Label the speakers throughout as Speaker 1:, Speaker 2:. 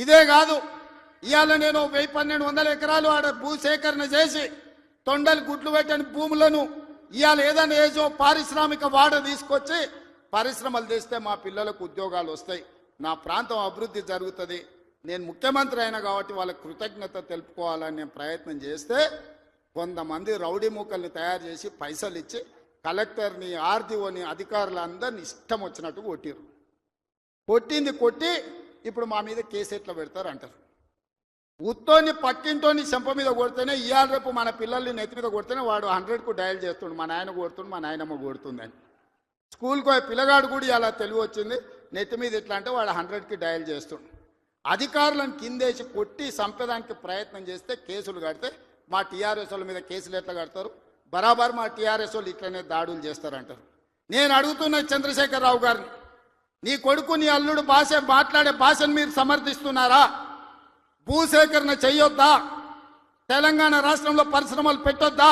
Speaker 1: ఇదే కాదు, ఇవాళ నేను 1000-1200 ఎకరాలు ఆడ భూసేకరణ చేసి తొండలు గుడ్లు పెట్టని భూములను ఇవాళ ఏదైనా ఏజో పారిశ్రామిక వాడ తీసుకొచ్చి పరిశ్రమలు తెస్తే మా పిల్లలకు ఉద్యోగాలు వస్తాయి, నా ప్రాంతం అభివృద్ధి జరుగుతుంది. నేను ముఖ్యమంత్రి అయినా కాబట్టి వాళ్ళకి కృతజ్ఞత తెలుపుకోవాలని నేను ప్రయత్నం చేస్తే కొంతమంది రౌడీ మూకల్ని తయారు చేసి పైసలు ఇచ్చి కలెక్టర్ని, ఆర్డీఓని, అధికారులందరినీ ఇష్టం వచ్చినట్టు కొట్టిరు. కొట్టి ఇప్పుడు మా మీద కేసు ఎట్లా పెడతారు అంటారు. ఉత్తోని పక్కింటోని చెంప మీద కొడితేనే ఇవాళ రేపు మన పిల్లల్ని నెత్తి మీద కొడితేనే వాడు 100కు డయల్ చేస్తుండు, మా నాయన కొడుతుండు, మా నాయనమ్మ కొడుతుందని. స్కూల్కి పిల్లగాడు కూడా ఇలా తెలివి వచ్చింది, నెత్తి మీద ఇట్లా అంటే వాడు 100కి డయల్ చేస్తుండు. అధికారులను కిందేసి కొట్టి చంపేదానికి ప్రయత్నం చేస్తే కేసులు కడితే మా టీఆర్ఎస్ వాళ్ళ మీద కేసులు ఎట్లా కడతారు? బరాబర్ మా టీఆర్ఎస్ వాళ్ళు ఇట్లనే దాడులు చేస్తారంటారు. నేను అడుగుతున్న చంద్రశేఖరరావు గారిని, నీ కొడుకు నీ అల్లుడు మాట్లాడే భాషను మీరు సమర్థిస్తున్నారా? భూసేకరణ చెయ్యొద్దా? తెలంగాణ రాష్ట్రంలో పరిశ్రమలు పెట్టొద్దా?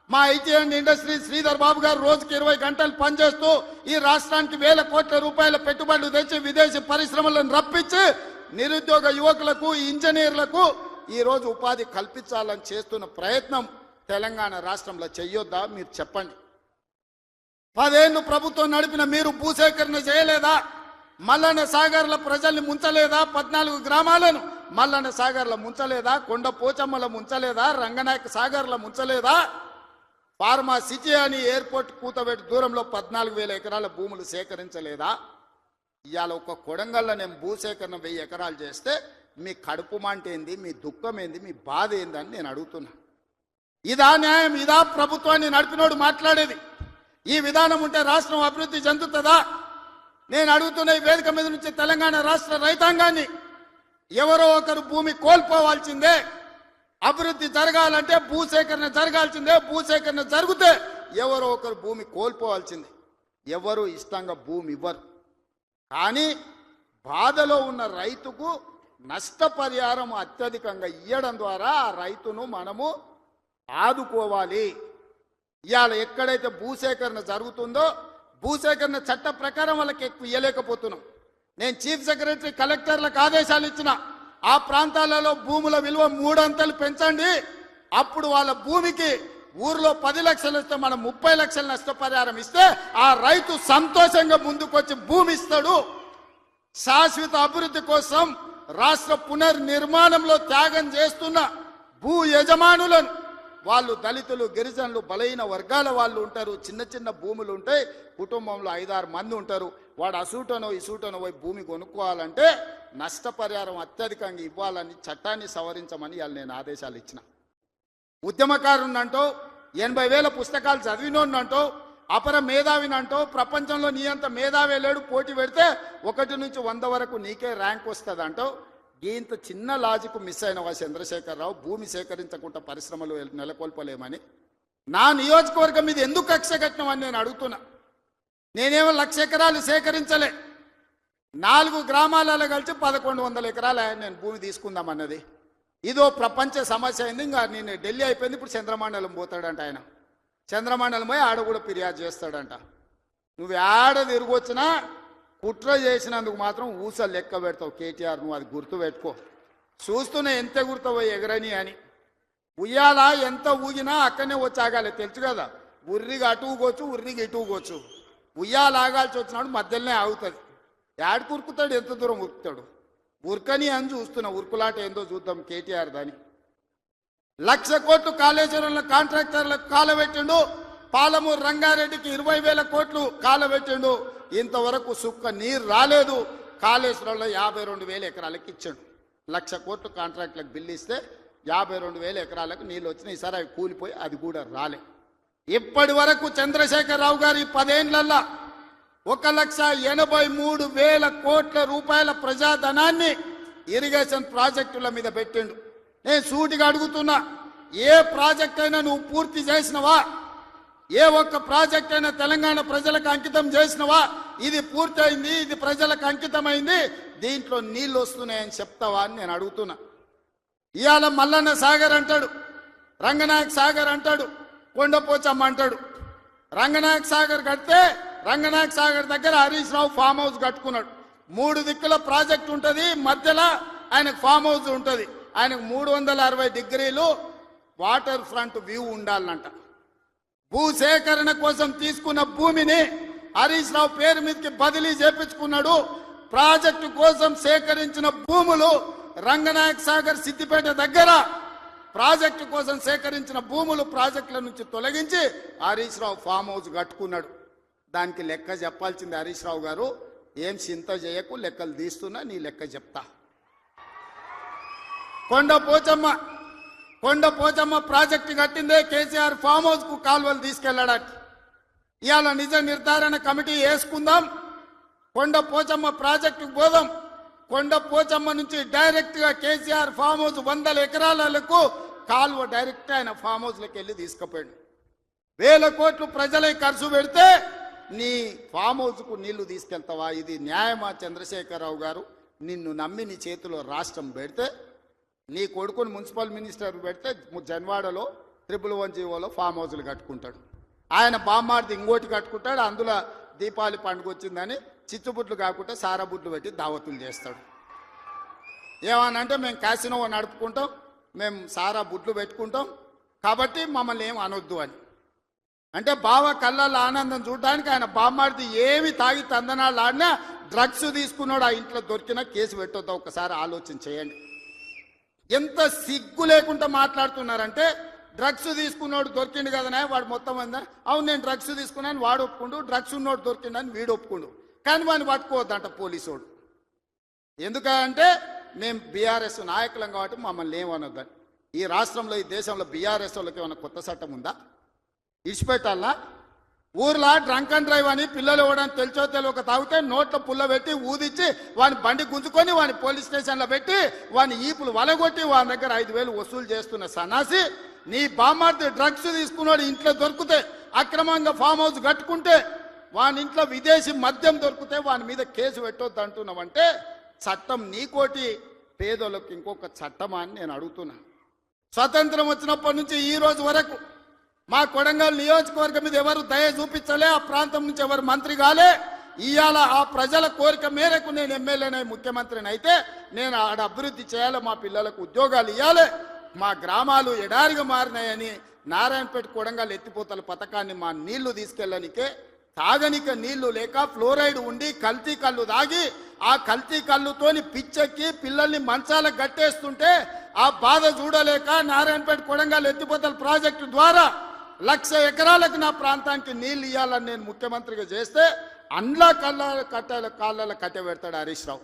Speaker 1: మా IT and industry Sridhar Babu గారు రోజుకి 20 గంటలు పనిచేస్తూ ఈ రాష్ట్రానికి వేల కోట్ల రూపాయల పెట్టుబడులు తెచ్చి విదేశీ పరిశ్రమలను రప్పించి నిరుద్యోగ యువకులకు, ఇంజనీర్లకు ఈరోజు ఉపాధి కల్పించాలని చేస్తున్న ప్రయత్నం తెలంగాణ రాష్ట్రంలో చెయ్యొద్దా? మీరు చెప్పండి. 10 ఏళ్ళు ప్రభుత్వం నడిపిన మీరు భూసేకరణ చేయలేదా? మల్లన్న సాగర్ల ప్రజల్ని ముంచలేదా? 14 గ్రామాలను మల్లన్న సాగర్ల ముంచలేదా? కొండ పోచమ్మల ముంచలేదా? రంగనాయక సాగర్ల ముంచలేదా? ఫార్మా సిటీ అని ఎయిర్పోర్ట్ కూతబెట్టి దూరంలో 14,000 ఎకరాల భూములు సేకరించలేదా? ఇవాళ ఒక కొడంగల్లో నేను భూసేకరణ 1000 ఎకరాలు చేస్తే మీ కడుపు మంట ఏంది, మీ దుఃఖం ఏంది, మీ బాధ ఏందని నేను అడుగుతున్నా. ఇదా న్యాయం? ఇదా ప్రభుత్వాన్ని నడిపినోడు మాట్లాడేది? ఈ విధానం ఉంటే రాష్ట్రం అభివృద్ధి చెందుతుందా? నేను అడుగుతున్న ఈ వేదిక మీద నుంచి తెలంగాణ రాష్ట్ర రైతాంగాన్ని, ఎవరో ఒకరు భూమి కోల్పోవాల్సిందే. అభివృద్ధి జరగాలంటే భూసేకరణ జరగాల్సిందే. భూసేకరణ జరిగితే ఎవరో ఒకరు భూమి కోల్పోవాల్సిందే. ఎవరు ఇష్టంగా భూమి ఇవ్వరు. కానీ బాధలో ఉన్న రైతుకు నష్టపరిహారం అత్యధికంగా ఇవ్వడం ద్వారా ఆ రైతును మనము ఆదుకోవాలి. ఇవాళ ఎక్కడైతే భూసేకరణ జరుగుతుందో భూసేకరణ చట్ట ప్రకారం వాళ్ళకి ఎక్కువ ఇవ్వలేకపోతున్నాం. నేను చీఫ్ సెక్రటరీ కలెక్టర్లకు ఆదేశాలు ఇచ్చిన, ఆ ప్రాంతాలలో భూముల విలువ 3 అంతలు పెంచండి. అప్పుడు వాళ్ళ భూమికి ఊర్లో 10 లక్షలు ఇస్తే మనం 30 లక్షల నష్టపరిహారం ఇస్తే ఆ రైతు సంతోషంగా ముందుకొచ్చి భూమి ఇస్తాడు. శాశ్వత అభివృద్ధి కోసం రాష్ట్ర పునర్నిర్మాణంలో త్యాగం చేస్తున్న భూ యజమానులను, వాళ్ళు దళితులు, గిరిజనులు, బలహీన వర్గాల వాళ్ళు ఉంటారు. చిన్న చిన్న భూములు ఉంటాయి, కుటుంబంలో 5-6 మంది ఉంటారు. వాడు అసూటనో ఇసూటనో పోయి భూమి కొనుక్కోవాలంటే నష్టపరిహారం అత్యధికంగా ఇవ్వాలని చట్టాన్ని సవరించమని ఇవాళ నేను ఆదేశాలు ఇచ్చిన. ఉద్యమకారునంటో, 80,000 పుస్తకాలు చదివినోన్నంటో, అపర మేధావినంటో, ప్రపంచంలో నీ అంత మేధావే లేడు, పోటీ పెడితే 1 నుంచి 100 వరకు నీకే ర్యాంక్ వస్తుంది అంటో. ఇంత చిన్న లాజిక్ మిస్ అయిన చంద్రశేఖరరావు, భూమి సేకరించకుండా పరిశ్రమలు నెలకొల్పలేమని. నా నియోజకవర్గం మీద ఎందుకు కక్ష కట్టినమని నేను అడుగుతున్నా. నేనేమో 1,00,000 ఎకరాలు సేకరించలే. 4 గ్రామాలలో కలిసి 1,100 ఎకరాలు నేను భూమి తీసుకుందామన్నది. ఇదో ప్రపంచ సమస్య అయింది. ఇంకా నేను ఢిల్లీ అయిపోయింది, ఇప్పుడు చంద్రమండలం పోతాడంట ఆయన. చంద్రమండలం పోయి ఆడ కూడా ఫిర్యాదు చేస్తాడంట. నువ్వు ఆడ తిరిగొచ్చినా కుట్ర చేసినందుకు మాత్రం ఊసలు లెక్క పెడతావు కేటీఆర్. నువ్వు అది గుర్తు పెట్టుకో. చూస్తూనే ఎంత గుర్తావో ఎగరని అని. ఉయ్యాల ఎంత ఊగినా అక్కడనే వచ్చి ఆగాలి, తెలుసు కదా. ఉర్రిగా అటు ఊగొచ్చు, ఉర్రిగా ఇటు ఊగొచ్చు. ఉయ్యాల ఆగాల్సి వచ్చినాడు మధ్యలోనే ఆగుతుంది. యాడికి ఉరుకుతాడు, ఎంత దూరం ఉరుకుతాడు? ఉరకని అని చూస్తున్నా. ఉరుకులాట ఏందో చూద్దాం కేటీఆర్ దాని. 1,00,000 కోట్లు కాళేశ్వరంలో కాంట్రాక్టర్లకు కాలబెట్టిండు. పాలమూరు రంగారెడ్డికి 20,000 కోట్లు కాలబెట్టిండు. ఇంతవరకు సుక్క నీరు రాలేదు. కాళేశ్వరంలో 52,000 ఎకరాలకు ఇచ్చాడు. 1,00,000 కోట్లు కాంట్రాక్టులకు బిల్లు ఇస్తే 52,000 ఎకరాలకు నీళ్ళు వచ్చినాయి. ఈసారి అవి కూలిపోయి అది కూడా రాలే. ఇప్పటి వరకు చంద్రశేఖరరావు గారి 10 ఏళ్లల్లో 1,83,000 కోట్ల రూపాయల ప్రజాధనాన్ని ఇరిగేషన్ ప్రాజెక్టుల మీద పెట్టిండు. నేను సూటిగా అడుగుతున్నా, ఏ ప్రాజెక్ట్ అయినా నువ్వు పూర్తి చేసినవా? ఏ ఒక్క ప్రాజెక్ట్ అయినా తెలంగాణ ప్రజలకు అంకితం చేసినవా? ఇది పూర్తయింది, ఇది ప్రజలకు అంకితమైంది, దీంట్లో నీళ్లు వస్తున్నాయని చెప్తావా అని నేను అడుగుతున్నా. ఇవాళ మల్లన్న సాగర్ అంటాడు, రంగనాయక సాగర్ అంటాడు, కొండపోచమ్మ అంటాడు. రంగనాయక సాగర్ కడితే రంగనాయక సాగర్ దగ్గర హరీష్ రావు ఫామ్ హౌస్ కట్టుకున్నాడు. 3 దిక్కుల ప్రాజెక్ట్ ఉంటుంది, మధ్యలో ఆయనకు ఫామ్ హౌస్ ఉంటుంది, ఆయనకు 360 డిగ్రీలు వాటర్ ఫ్రంట్ వ్యూ ఉండాలంట. భూసేకరణ కోసం తీసుకున్న భూమిని హరీష్ రావు పేరు మీదకి బదిలీ చేపించుకున్నాడు. ప్రాజెక్టు కోసం సేకరించిన భూములు రంగనాయక్ సాగర్ సిద్దిపేట దగ్గర ప్రాజెక్టు కోసం సేకరించిన భూములు ప్రాజెక్టుల నుంచి తొలగించి హరీష్ రావు ఫామ్ హౌస్ కట్టుకున్నాడు. దానికి లెక్క చెప్పాల్సింది హరీష్ రావు గారు. ఏం చింత చేయకు, లెక్కలు తీస్తున్నా, నీ లెక్క చెప్తా. కొండ పోచమ్మ ప్రాజెక్టు కట్టిందే కేసీఆర్ ఫామ్ హౌస్ కు కాలువలు తీసుకెళ్లడానికి. ఇవాళ నిజ నిర్ధారణ కమిటీ వేసుకుందాం, కొండ పోచమ్మ ప్రాజెక్టుకు పోదాం. కొండ పోచమ్మ నుంచి డైరెక్ట్ గా కేసీఆర్ ఫామ్ హౌస్ 100 ఎకరాలకు కాలువ డైరెక్ట్ ఆయన ఫామ్ హౌస్ లోకి వెళ్ళి తీసుకుపోయాడు. 1000 కోట్లు ప్రజలే ఖర్చు పెడితే నీ ఫామ్ హౌస్ కు నీళ్లు తీసుకెళ్తావా? ఇది న్యాయమా? చంద్రశేఖరరావు గారు, నిన్ను నమ్మి నీ చేతిలో రాష్ట్రం పెడితే, నీ కొడుకుని మున్సిపల్ మినిస్టర్ పెడితే జన్వాడలో 111 ఫామ్ హౌస్లు కట్టుకుంటాడు. ఆయన బామ్మార్ది ఇంకోటి కట్టుకుంటాడు. అందులో దీపావళి పండుగ వచ్చిందని చిచ్చుబుడ్లు కాకుండా సారాబుడ్లు పెట్టి దావతులు చేస్తాడు. ఏమనంటే మేము క్యాసినో నడుపుకుంటాం, మేము సారా బుడ్లు పెట్టుకుంటాం, కాబట్టి మమ్మల్ని ఏం అనొద్దు అని. అంటే బావ కళ్ళల్లో ఆనందం చూడడానికి ఆయన బామ్మార్ది ఏమి తాగి తందనాళ్ళు ఆడినా డ్రగ్స్ తీసుకున్నాడు, ఆ ఇంట్లో దొరికినా కేసు పెట్టొద్దా? ఒకసారి ఆలోచన చేయండి. ఎంత సిగ్గు లేకుండా మాట్లాడుతున్నారంటే, డ్రగ్స్ తీసుకున్నాడు దొరికిండు కదనే వాడు మొత్తం అందా, అవును నేను డ్రగ్స్ తీసుకున్నాను వాడు ఒప్పుకుండు, డ్రగ్స్ ఉన్నోడు దొరికిండని వీడు ఒప్పుకుండు, కానీ వాడిని పట్టుకోవద్దంట పోలీసోడు. ఎందుకంటే మేము బీఆర్ఎస్ నాయకులం కాబట్టి మమ్మల్ని ఏమనొద్దని. ఈ రాష్ట్రంలో, ఈ దేశంలో బీఆర్ఎస్ వాళ్ళకి ఏమైనా కొత్త చట్టం ఉందా? ఇడిచిపెట్టాలా? ఊర్లో డ్రంక్ అండ్ డ్రైవ్ అని పిల్లలు ఇవ్వడానికి తెలిసో తెలియక తాగితే నోట్లో పుల్ల పెట్టి ఊదిచ్చి వాని బండి గుంజుకొని వాని పోలీస్ స్టేషన్లో పెట్టి వాని ఈపులు వలగొట్టి వాని దగ్గర 5,000 వసూలు చేస్తున్న సన్నాసి, నీ బామ్మార్ది డ్రగ్స్ తీసుకున్నాడు ఇంట్లో దొరికితే, అక్రమంగా ఫామ్ హౌస్ కట్టుకుంటే, వాని ఇంట్లో విదేశీ మద్యం దొరికితే వాని మీద కేసు పెట్టొద్దు అంటున్నావంటే చట్టం నీకోటి, పేదోళ్ళకి ఇంకొక చట్టమా అని నేను అడుగుతున్నా. స్వతంత్రం వచ్చినప్పటి నుంచి ఈ రోజు వరకు మా కొడంగల్ నియోజకవర్గం మీద ఎవరు దయ చూపించలే, ఆ ప్రాంతం నుంచి ఎవరు మంత్రి కాలే. ఇవాళ ఆ ప్రజల కోరిక మేరకు నేను ఎమ్మెల్యేనే, ముఖ్యమంత్రిని అయితే నేను ఆడ అభివృద్ధి చేయాలి, మా పిల్లలకు ఉద్యోగాలు ఇవ్వాలి, మా గ్రామాలు ఎడారిగా మారినాయని నారాయణపేట కొడంగల్ ఎత్తిపోతల పథకాన్ని మా నీళ్లు తీసుకెళ్ళనికే, తాగనిక నీళ్లు లేక ఫ్లోరైడ్ ఉండి కల్తీ కళ్ళు తాగి ఆ కల్తీ కళ్ళుతోని పిచ్చెక్కి పిల్లల్ని మంచాలకు గట్టేస్తుంటే ఆ బాధ చూడలేక నారాయణపేట కొడంగల్ ఎత్తిపోతల ప్రాజెక్టు ద్వారా 1,00,000 ఎకరాలకు నా ప్రాంతానికి నీళ్లు ఇవ్వాలని నేను ముఖ్యమంత్రిగా చేస్తే అండ్లా కాళ్ళ కట్టె పెడతాడు హరీష్ రావు.